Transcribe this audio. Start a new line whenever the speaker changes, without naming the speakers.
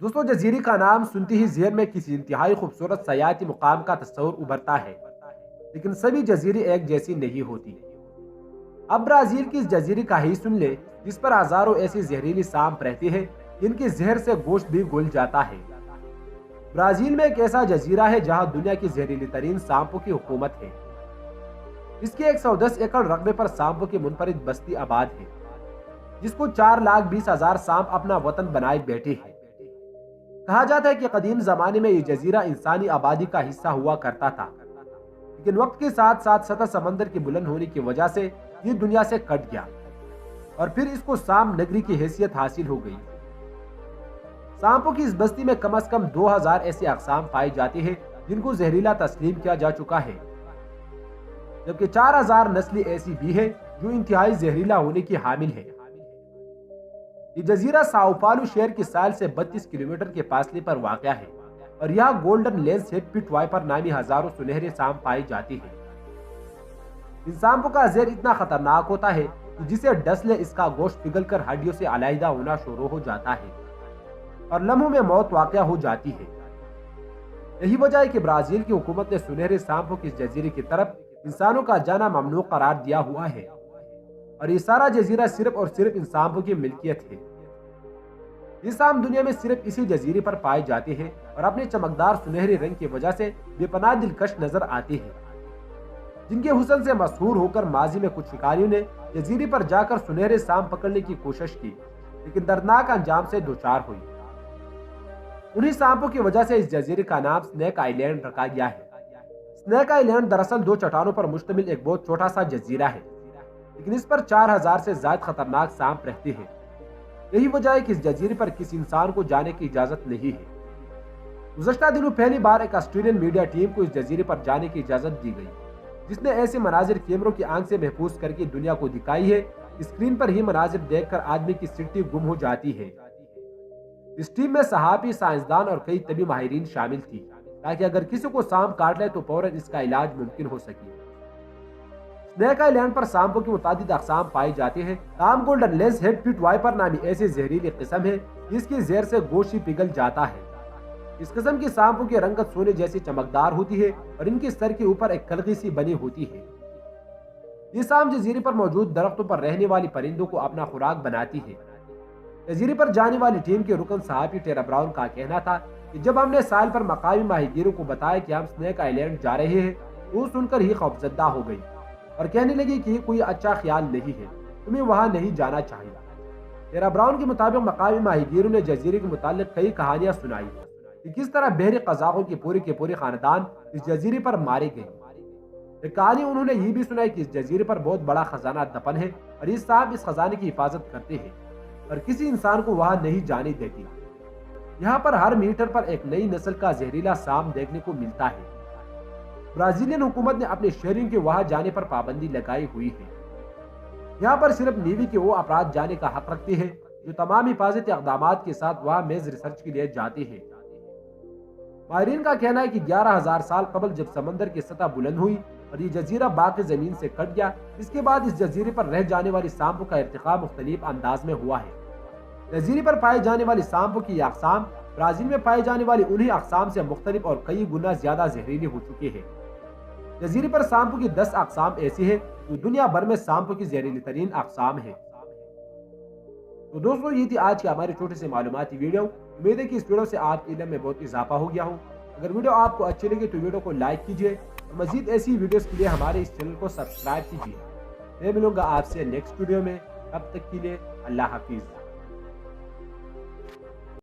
دوستوں، جزیرے کا نام سنتے ہی ذہن میں کسی انتہائی خوبصورت سیاحتی مقام کا تصور ابھرتا ہے، لیکن سبھی جزیرے ایک جیسی نہیں ہوتی۔ اب برازیل کی اس جزیرے کا ہی سن لے، جس پر ہزاروں ایسی زہریلی سانپ رہتے ہیں جن کے زہر سے گوشت بھی گل جاتا ہے۔ برازیل میں ایک ایسا جزیرہ ہے جہاں دنیا کی زہریلی ترین سانپوں کی حکومت ہے۔ اس کے 110 ایکڑ رقبے پر سانپوں کی منفرد بستی آباد ہے، جس کو 4,20,000 سانپ اپنا وطن بنائے بیٹھے ہیں۔ کہا جاتا ہے کہ قدیم زمانے میں یہ جزیرہ انسانی آبادی کا حصہ ہوا کرتا تھا، لیکن وقت کے ساتھ ساتھ سطح سمندر کی بلند ہونے کی وجہ سے یہ دنیا سے کٹ گیا اور پھر اس کو سانپ نگری کی حیثیت حاصل ہو گئی۔ سانپوں کی اس بستی میں کم از کم 2,000 ایسے اقسام پائے جاتے ہیں جن کو زہریلا تسلیم کیا جا چکا ہے، جبکہ 4,000 نسلیں ایسی بھی ہیں جو انتہائی زہریلا ہونے کی حامل ہے۔ یہ جزیرہ ساؤ پالو شہر کے ساحل سے 32 کلومیٹر کے فاصلے پر واقع ہے اور یہاں golden lancehead pit viper نامی ہزاروں سنہرے سانپ پائے جاتے ہیں۔ ان سانپوں کا زہر اتنا خطرناک ہوتا ہے کہ جسے ڈس لے اس کا گوشت پگھل کر ہڈیوں سے علیحدہ ہونا شروع ہو جاتا ہے اور لمحوں میں موت واقع ہو جاتی ہے۔ یہی وجہ ہے کہ برازیل کی حکومت نے سنہرے سانپوں کے اس جزیرے کی طرف انسانوں کا جانا ممنوع قرار دیا ہوا ہے اور یہ سارا جزیرہ صرف اور صرف ان سانپوں کی ملکیت ہے۔ یہ سانپ دنیا میں صرف اسی جزیرے پر پائے جاتے ہیں اور اپنے چمکدار سنہرے رنگ کی وجہ سے بے پناہ دلکش نظر آتے ہیں، جن کے حسن سے مسحور ہو کر ماضی میں کچھ شکاریوں نے جزیرے پر جا کر سنہرے سانپ پکڑنے کی کوشش کی، لیکن دردناک انجام سے دوچار ہوئی۔ انہی سانپوں کی وجہ سے اس جزیرے کا نام سنیک آئی لینڈ رکھا گیا ہے۔ سنیک آئی لینڈ دراصل 2 چٹانوں پر مشتمل ایک بہت چھوٹا سا جزیرہ ہے، لیکن اس پر 4,000 سے زائد خطرناک سانپ رہتے ہیں۔ یہی وجہ ہے کہ اس جزیرے پر کسی انسان کو جانے کی اجازت نہیں ہے۔ گزشتہ دنوں پہلی بار ایک آسٹریلین میڈیا ٹیم کو اس جزیرے پر جانے کی اجازت دی گئی، جس نے ایسے مناظر کیمروں کی آنکھ سے محفوظ کر کے دنیا کو دکھائی ہے۔ اسکرین پر ہی مناظر دیکھ کر آدمی کی سٹی گم ہو جاتی ہے۔ اس ٹیم میں صحافی، سائنسدان اور کئی طبی ماہرین شامل تھی، تاکہ اگر کسی کو سانپ کاٹ لے تو فوراً اس کا علاج ممکن ہو سکے۔ سنیک آئی لینڈ پر سانپوں کی متعدد اقسام پائے جاتے ہیں، تاہم golden lancehead pit viper نامی ایسی زہریلی قسم ہے جس کی زہر سے گوشت ہی پگھل جاتا ہے۔ اس قسم کی سانپوں کی رنگت سونے جیسی چمکدار ہوتی ہے اور ان کے سر کے اوپر ایک کلگی سی بنی ہوتی ہے۔ یہ سانپ جزیرے پر موجود درختوں پر رہنے والی پرندوں کو اپنا خوراک بناتی ہے۔ جزیرے پر جانے والی ٹیم کے رکن صحافی ٹیرا براؤن کا کہنا تھا کہ جب ہم نے ساحل پر مقامی ماہی گیروں کو بتایا کہ ہم سنیک آئی لینڈ جا رہے ہیں تو وہ سن کر ہی خوفزدہ ہو گئی اور کہنے لگی کہ یہ کوئی اچھا خیال نہیں ہے، تمہیں وہاں نہیں جانا چاہیے۔ ٹیرا براؤن کے مطابق مقامی ماہی گیروں نے جزیرے کے متعلق کئی کہانیاں سنائی کہ کس طرح بحری قزاقوں کے پورے خاندان اس جزیرے پر مارے گئے۔ ایک کہانی انہوں نے یہ بھی سنائی کہ اس جزیرے پر بہت بڑا خزانہ دفن ہے اور یہ سانپ اس خزانے کی حفاظت کرتے ہیں اور کسی انسان کو وہاں نہیں جانے دیتی۔ یہاں پر ہر میٹر پر ایک نئی نسل کا زہریلا سانپ دیکھنے کو ملتا ہے۔ برازیلین حکومت نے اپنے شہریوں کے وہاں جانے پر پابندی لگائی ہوئی ہے۔ یہاں پر صرف نیوی کے وہ افراد جانے کا حق رکھتے ہیں جو تمام حفاظتی اقدامات کے ساتھ وہاں محض ریسرچ کے لیے جاتے ہیں۔ ماہرین کا کہنا ہے کہ 11,000 سال قبل جب سمندر کی سطح بلند ہوئی اور یہ جزیرہ باقی زمین سے کٹ گیا، اس کے بعد اس جزیرے پر رہ جانے والی سانپوں کا ارتقاء مختلف انداز میں ہوا ہے۔ جزیرے پر پائے جانے والی سانپوں کی یہ اقسام برازیل میں پائے جانے والی انہی اقسام سے مختلف اور کئی گنا زیادہ زہریلی ہو چکے ہیں۔ جزیرے پر سانپوں کی 10 اقسام ایسی ہیں جو دنیا بھر میں سانپوں کی زہریلی ترین اقسام ہیں۔ تو دوستو، یہ تھی آج کی ہماری چھوٹی سی معلوماتی ویڈیو۔ امید ہے کہ اس ویڈیو سے آپ کے علم میں بہت اضافہ ہو گیا ہو۔ اگر ویڈیو آپ کو اچھی لگے تو ویڈیو کو لائک کیجیے اور مزید ایسی ویڈیوز کے لیے ہمارے اس چینل کو سبسکرائب کیجیے۔ میں ملوں گا آپ سے نیکسٹ ویڈیو میں، تب تک کے لیے اللہ حافظ۔